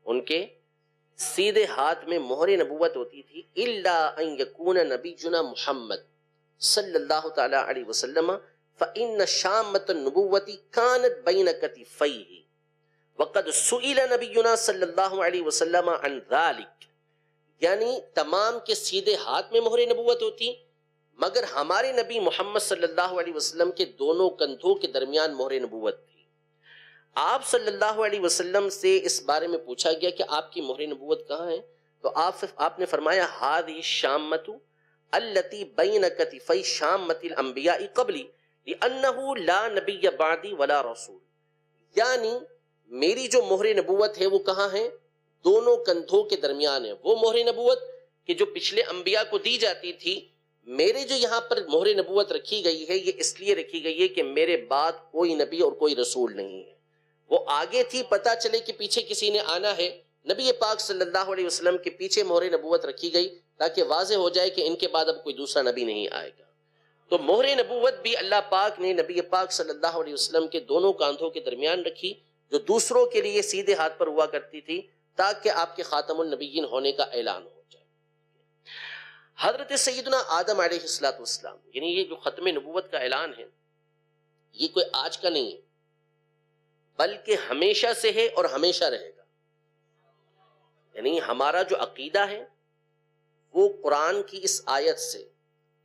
ان کے سیدھے ہاتھ میں مہر نبوت ہوتی تھی، الا ان یکون نبینا محمد صلی اللہ تعالی علیہ وسلم فإن شامۃ النبوۃ كانت بین کتفیہ وقد سئل نبینا صلی اللہ علیہ وسلم عن ذلک، یعنی تمام کے سیدھے ہاتھ میں مہر نبوت ہوتی مگر ہمارے نبی محمد صلی اللہ علیہ وسلم کے دونوں کندھوں کے درمیان مہر نبوت تھی۔ آپ صلی اللہ علیہ وسلم سے اس بارے میں پوچھا گیا کہ آپ کی مہر نبوت کہاں ہے، تو آپ نے فرمایا ہذه الشامۃ التي بین کتفی شامۃ الانبیاء قبلی لانه لا نبی بعدی ولا رسول، یعنی میری جو مہر نبوت ہے وہ کہاں ہے، دونوں کندھوں کے درمیان ہے۔ وہ مہر نبوت کہ جو پچھلے انبیاء کو دی جاتی تھی، میرے جو یہاں پر مہر نبوت رکھی گئی ہے یہ اس لیے رکھی گئی ہے کہ میرے بعد کوئی نبی اور کوئی رسول نہیں ہے۔ وہ آگے تھی پتہ چلے کہ پیچھے کسی نے آنا ہے، نبی پاک صلی اللہ علیہ وسلم کے پیچھے مہر نبوت رکھی گئی تاکہ واضح ہو جائے کہ ان کے بعد اب کوئی دوسرا نبی نہیں آئے گا۔ تو مہر نبوت بھی اللہ پاک نے نبی پاک صلی اللہ علیہ وسلم کے دونوں کاندھوں کے درمیان رکھی، جو دوسروں کے لیے سیدھے ہاتھ پر ہوا کرتی تھی تاکہ آپ کے خاتم النبیین ہونے کا اعلان ہو جائے۔ حضرت سیدنا آدم علیہ السلام، یعنی یہ جو ختم نبوت کا اعلان ہے یہ کوئی آج کا نہیں ہے بلکہ ہمیشہ سے ہے اور ہمیشہ رہے گا۔ یعنی ہمارا جو عقیدہ ہے وہ قرآن کی اس آیت سے،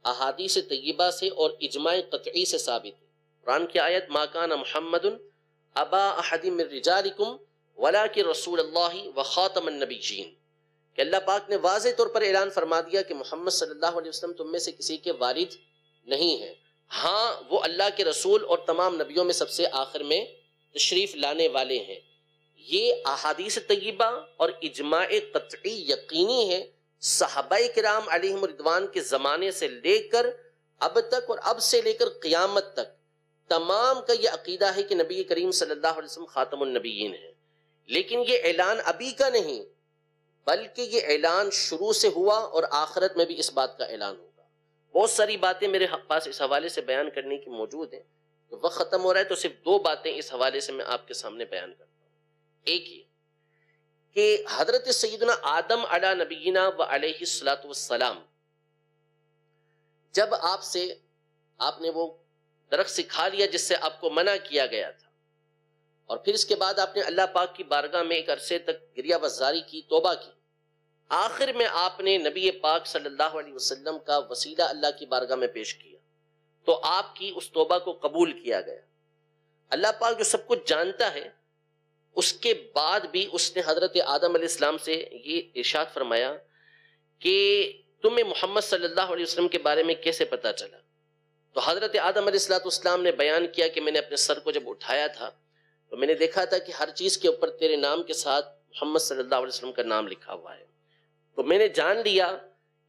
احادیث طیبہ سے اور اجماع قطعی سے ثابت ہے۔ قرآن کی آیت ما کان محمد ابا احد من رجالکم ولکن رسول اللہ وخاتم النبیین، کہ اللہ پاک نے واضح طور پر اعلان فرما دیا کہ محمد صلی اللہ علیہ وسلم تم میں سے کسی کے والد نہیں ہیں، ہاں وہ اللہ کے رسول اور تمام نبیوں میں سب سے آخر میں تشریف لانے والے ہیں۔ یہ احادیث طیبہ اور اجماع قطعی یقینی ہے، صحابہ کرام علیہم رضوان کے زمانے سے لے کر اب تک اور اب سے لے کر قیامت تک تمام کا یہ عقیدہ ہے کہ نبی کریم صلی اللہ علیہ وسلم خاتم النبیین ہیں۔ لیکن یہ اعلان ابھی کا نہیں بلکہ یہ اعلان شروع سے ہوا اور آخرت میں بھی اس بات کا اعلان ہوگا۔ بہت ساری باتیں میرے پاس اس حوالے سے بیان کرنے کی موجود ہیں، تو وقت ختم ہو رہا ہے تو صرف دو باتیں اس حوالے سے میں آپ کے سامنے بیان کرتا ہوں۔ ایک یہ کہ حضرت سیدنا آدم علی نبینا و علیہ الصلاۃ والسلام جب آپ نے وہ درخت سے کھا لیا جس سے آپ کو منع کیا گیا تھا، اور پھر اس کے بعد آپ نے اللہ پاک کی بارگاہ میں ایک عرصے تک گریہ وزاری کی، توبہ کی، آخر میں آپ نے نبی پاک صلی اللہ علیہ وسلم کا وسیلہ اللہ کی بارگاہ میں پیش کیا تو آپ کی اس توبہ کو قبول کیا گیا۔ اللہ پاک جو سب کچھ جانتا ہے، اس کے بعد بھی اس نے حضرت آدم علیہ السلام سے یہ ارشاد فرمایا کہ تمہیں محمد صلی اللہ علیہ وسلم کے بارے میں کیسے پتا چلا؟ تو حضرت آدم علیہ السلام نے بیان کیا کہ میں نے اپنے سر کو جب اٹھایا تھا تو میں نے دیکھا تھا کہ ہر چیز کے اوپر تیرے نام کے ساتھ محمد صلی اللہ علیہ وسلم کا نام لکھا ہوا ہے، تو میں نے جان لیا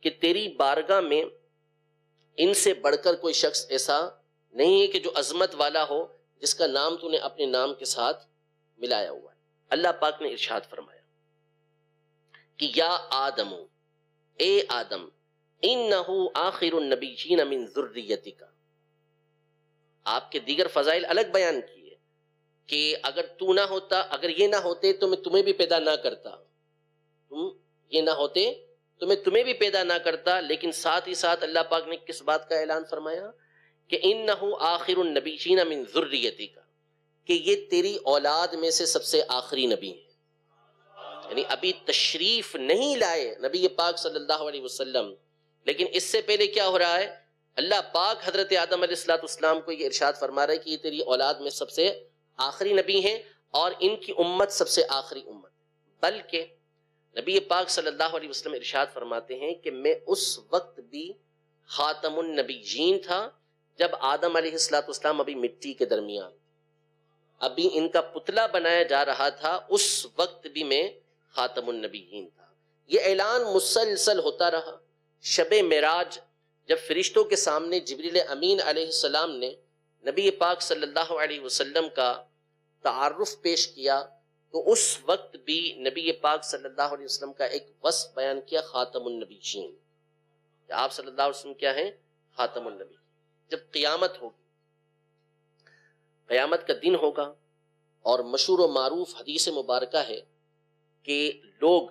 کہ تیری بارگاہ میں ان سے بڑھ کر کوئی شخص ایسا نہیں ہے کہ جو عظمت والا ہو جس کا نام تو نے اپنے نام کے ساتھ ملایا ہوا ہے۔ اللہ پاک نے ارشاد فرمایا کہ یا آدم، اے آدم، انہو آخر النبیین من ذریتک، آپ کے دیگر فضائل الگ بیان کیے کہ اگر تو نہ ہوتا، اگر یہ نہ ہوتے تو میں تمہیں بھی پیدا نہ کرتا، تم یہ نہ ہوتے تو میں تمہیں بھی پیدا نہ کرتا، لیکن ساتھ ہی ساتھ اللہ پاک نے کس بات کا اعلان فرمایا کہ انہو آخر النبیین من ذریتک، کہ یہ تیری اولاد میں سے سب سے آخری نبی ہے۔ یعنی ابھی تشریف نہیں لائے نبی پاک صلی اللہ علیہ وسلم، لیکن اس سے پہلے کیا ہو رہا ہے؟ اللہ پاک حضرت آدم علیہ السلام کو یہ ارشاد فرما رہا ہے کہ یہ تیری اولاد میں سب سے آخری نبی ہیں اور ان کی امت سب سے آخری امت، بلکہ نبی پاک صلی اللہ علیہ وسلم ارشاد فرماتے ہیں کہ میں اس وقت بھی خاتم النبیین تھا جب آدم علیہ السلام ابھی مٹی کے درمیان، ابھی ان کا پتلا بنایا جا رہا تھا، اس وقت بھی میں خاتم النبیین تھا۔ یہ اعلان مسلسل ہوتا رہا۔ شب معراج جب فرشتوں کے سامنے جبریل امین علیہ السلام نے نبی پاک صلی اللہ علیہ وسلم کا تعارف پیش کیا تو اس وقت بھی نبی پاک صلی اللہ علیہ وسلم کا ایک وصف بیان کیا، خاتم النبیین، کہ آپ صلی اللہ علیہ وسلم کیا ہیں؟ خاتم النبی۔ جب قیامت ہوگی قیامت کا دن ہوگا، اور مشہور و معروف حدیث مبارکہ ہے کہ لوگ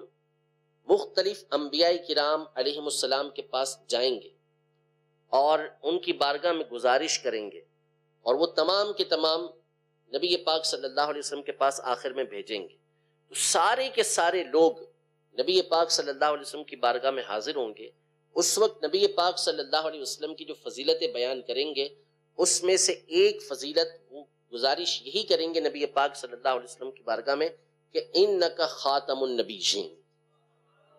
مختلف انبیاء کرام علیہم السلام کے پاس جائیں گے اور ان کی بارگاہ میں گزارش کریں گے، اور وہ تمام کے تمام نبی پاک صلی اللہ علیہ وسلم کے پاس آخر میں بھیجیں گے. تو سارے کے سارے لوگ نبی پاک صلی اللہ علیہ وسلم کی بارگاہ میں حاضر ہوں گے. اس وقت نبی پاک صلی اللہ علیہ وسلم کی جو فضیلتیں بیان کریں گے، اس میں سے ایک فضیلت وہ گزارش یہی کریں گے نبی پاک صلی اللہ علیہ وسلم کی بارگاہ میں کہ انک خاتم النبیین،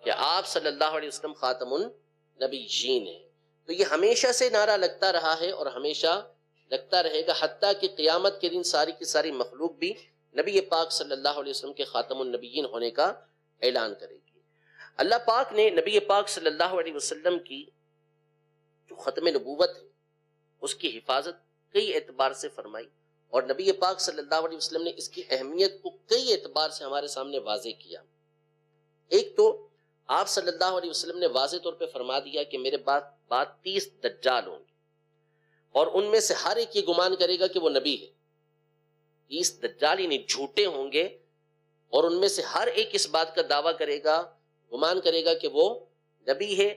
کہ آپ صلی اللہ علیہ وسلم خاتم النبیین ہیں. تو یہ ہمیشہ سے نعرہ لگتا رہا ہے اور ہمیشہ لگتا رہے گا، حتیٰ کہ قیامت کے دن ساری کی ساری مخلوق بھی نبی پاک صلی اللہ علیہ وسلم کے خاتم النبیین ہونے کا اعلان کرے گی. اللہ پاک نے نبی پاک صلی اللہ علیہ وسلم کی جو ختم نبوت ہے اس کی حفاظت کئی اعتبار سے فرمائی، اور نبی پاک صلی اللہ علیہ وسلم نے اس کی اہمیت کو کئی اعتبار سے ہمارے سامنے واضح کیا. ایک تو آپ صلی اللہ علیہ وسلم نے واضح طور پہ فرما دیا کہ میرے بعد 30 دجال ہوں گے، اور ان میں سے ہر ایک یہ گمان کرے گا کہ وہ نبی ہے. 30 دجال یعنی جھوٹے ہوں گے، اور ان میں سے ہر ایک اس بات کا دعویٰ کرے گا، گمان کرے گا کہ وہ نبی ہے.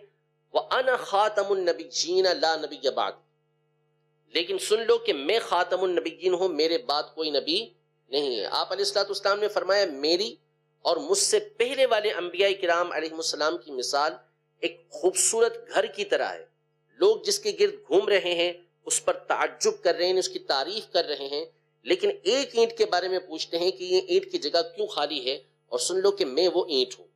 وَأَنَا خَاتَمُ النَّبِيِّينَ لَا نَبِيَّ بَعْدِ، لیکن سن لو کہ میں خاتم النبیین ہوں، میرے بعد کوئی نبی نہیں ہے. آپ علیہ السلام نے فرمایا میری اور مجھ سے پہلے والے انبیاء کرام علیہ السلام کی مثال ایک خوبصورت گھر کی طرح ہے. لوگ جس کے گرد گھوم رہے ہیں اس پر تعجب کر رہے ہیں، اس کی تعریف کر رہے ہیں، لیکن ایک اینٹ کے بارے میں پوچھتے ہیں کہ یہ اینٹ کی جگہ کیوں خالی ہے، اور سن لو کہ میں وہ اینٹ ہوں.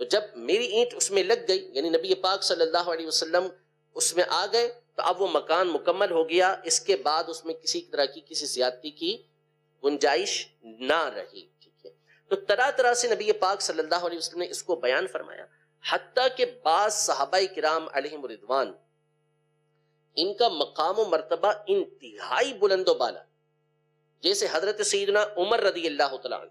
تو جب میری اینٹ اس میں لگ گئی، یعنی نبی پاک صلی اللہ علیہ وسلم اس میں آ گئے، تو اب وہ مکان مکمل ہو گیا. اس کے بعد اس میں کسی طرح کی کسی زیادتی کی گنجائش نہ رہی. ٹھیک ہے، تو طرح طرح سے نبی پاک صلی اللہ علیہ وسلم نے اس کو بیان فرمایا، حتیٰ کہ بعض صحابہ کرام علیہم رضوان ان کا مقام و مرتبہ انتہائی بلند و بالا، جیسے حضرت سیدنا عمر رضی اللہ تعالیٰ عنہ.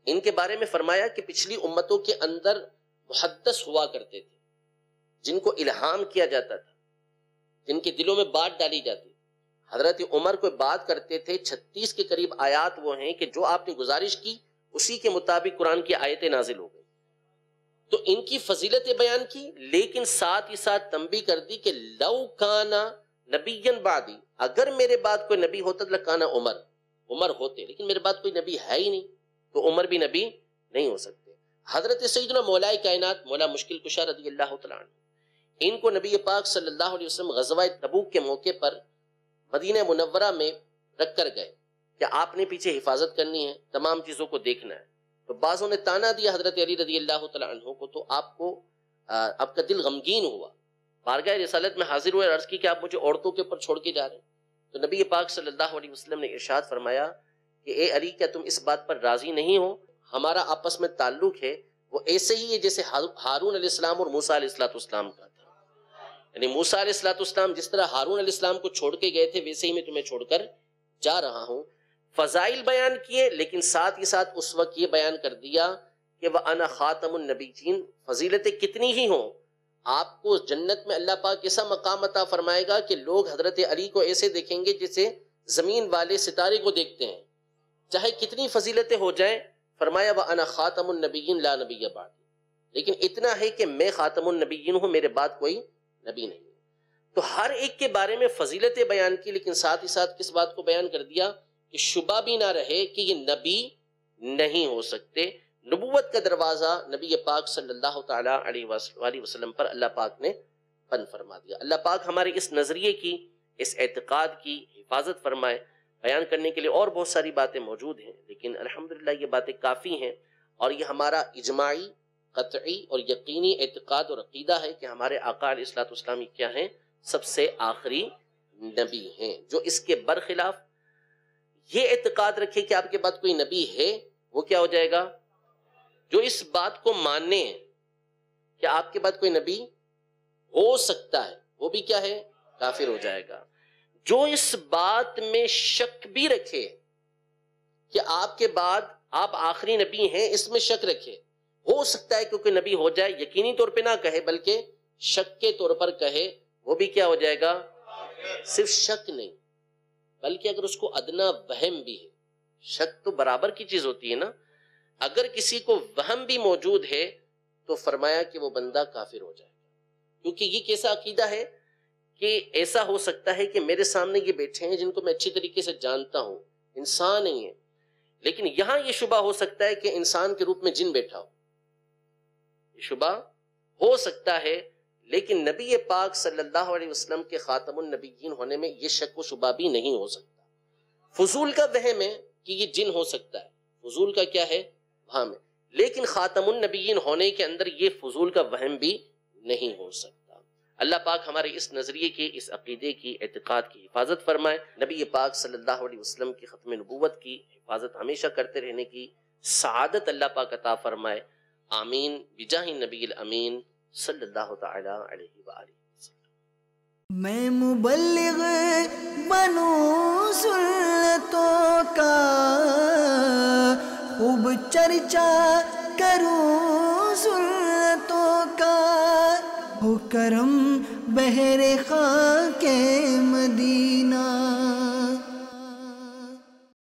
ان کے بارے میں فرمایا کہ پچھلی امتوں کے اندر محدث ہوا کرتے تھے، جن کو الہام کیا جاتا تھا، جن کے دلوں میں بات ڈالی جاتی تھی. حضرت عمر کوئی بات کرتے تھے، 36 کے قریب آیات وہ ہیں کہ جو آپ نے گزارش کی اسی کے مطابق قرآن کی آیتیں نازل ہو گئی. تو ان کی فضیلتیں بیان کی، لیکن ساتھ ہی ساتھ تنبیہ کر دی کہ لو کانا نبیًا بعدی، اگر میرے بعد کوئی نبی ہوتا لکانا عمر ہوتے، لیکن میرے بعد کوئی نبی ہے ہی نہیں، تو عمر بھی نبی نہیں ہو سکتے. حضرت سیدنا مولا کائنات مولا مشکل کشا رضی اللہ تعالیٰ عنہ، ان کو نبی پاک صلی اللہ علیہ وسلم غزوہ تبوک کے موقع پر مدینہ منورہ میں رکھ کر گئے کہ آپ نے پیچھے حفاظت کرنی ہے، تمام چیزوں کو دیکھنا ہے. تو بعضوں نے تانا دیا حضرت علی رضی اللہ تعالیٰ عنہ کو، تو آپ کا دل غمگین ہوا، بارگاہ رسالت میں حاضر ہوئے، عرض کی کہ آپ مجھے عورتوں کے اوپر چھوڑ کے جا رہے ہیں. تو نبی پاک صلی اللہ علیہ وسلم نے ارشاد فرمایا کہ اے علی، کیا تم اس بات پر راضی نہیں ہو؟ ہمارا آپس میں تعلق ہے وہ ایسے ہی ہے جیسے ہارون علیہ السلام اور موسیٰ علیہ السلام کا تھا. یعنی موسیٰ علیہ السلام جس طرح ہارون علیہ السلام کو چھوڑ کے گئے تھے، ویسے ہی میں تمہیں چھوڑ کر جا رہا ہوں. فضائل بیان کیے، لیکن ساتھ ہی ساتھ اس وقت یہ بیان کر دیا کہ وَأَنَا خَاتَمُ النَّبِيِّينَ. فضیلتیں کتنی ہی ہوں، آپ کو جنت میں اللہ پاک ایسا مقام عطا فرمائے گا کہ لوگ حضرت علی کو ایسے دیکھیں گے جیسے زمین والے ستارے کو دیکھتے ہیں، چاہے کتنی فضیلتیں ہو جائیں. فرمایا وَأَنَا خَاتَمُ النَّبِيِّينَ لَا نَبِيَّ بَعْدِي، لیکن اتنا ہے کہ میں خاتم النبیین ہوں، میرے بعد کوئی نبی نہیں. تو ہر ایک کے بارے میں فضیلتیں بیان کی، لیکن ساتھ ہی ساتھ کس بات کو بیان کر دیا کہ شبہ بھی نہ رہے کہ یہ نبی نہیں ہو سکتے. نبوت کا دروازہ نبی پاک صلی اللہ تعالیٰ علیہ وسلم پر اللہ پاک نے بند فرما دیا. اللہ پاک ہمارے اس نظریے کی، اس اعتقاد کی حفاظت فرمائے. بیان کرنے کے لیے اور بہت ساری باتیں موجود ہیں، لیکن الحمدللہ یہ باتیں کافی ہیں، اور یہ ہمارا اجماعی، قطعی اور یقینی اعتقاد اور عقیدہ ہے کہ ہمارے آقا علیہ الصلوۃ والسلام کیا ہیں؟ سب سے آخری نبی ہیں. جو اس کے برخلاف یہ اعتقاد رکھے کہ آپ کے بعد کوئی نبی ہے، وہ کیا ہو جائے گا؟ جو اس بات کو ماننے کہ آپ کے بعد کوئی نبی ہو سکتا ہے، وہ بھی کیا ہے؟ کافر ہو جائے گا. جو اس بات میں شک بھی رکھے کہ آپ کے بعد آپ آخری نبی ہیں، اس میں شک رکھے، ہو سکتا ہے کیونکہ نبی ہو جائے، یقینی طور پہ نہ کہے بلکہ شک کے طور پر کہے، وہ بھی کیا ہو جائے گا؟ صرف شک نہیں بلکہ اگر اس کو ادنا وہم بھی ہے، شک تو برابر کی چیز ہوتی ہے نا، اگر کسی کو وہم بھی موجود ہے تو فرمایا کہ وہ بندہ کافر ہو جائے گا، کیونکہ یہ کیسا عقیدہ ہے کہ ایسا ہو سکتا ہے کہ میرے سامنے یہ بیٹھے ہیں جن کو میں اچھی طریقے سے جانتا ہوں، انسان نہیں ہے، لیکن یہاں یہ شبہ ہو سکتا ہے کہ انسان کے روپ میں جن بیٹھا ہو، یہ شبہ ہو سکتا ہے، لیکن نبی پاک صلی اللہ علیہ وسلم کے خاتم النبیین ہونے میں یہ شک و شبہ بھی نہیں ہو سکتا۔ فضول کا وہم ہے کہ یہ جن ہو سکتا ہے، فضول کا کیا ہے، وہم ہے، لیکن خاتم النبیین ہونے کے اندر یہ فضول کا وہم بھی نہیں ہو سکتا۔ اللہ پاک ہمارے اس نظریے کی، اس عقیدے کی، اعتقاد کی حفاظت فرمائے، نبی پاک صلی اللہ علیہ وسلم کی ختم نبوت کی حفاظت ہمیشہ کرتے رہنے کی سعادت اللہ پاک عطا فرمائے، آمین بجاہ نبی الامین صلی اللہ تعالی علیہ وآلہ وسلم۔ میں مبلغ بنوں سنتوں کا، خوب چرچا کروں سنتوں کا، ہو کرم بہر خاک مدینہ۔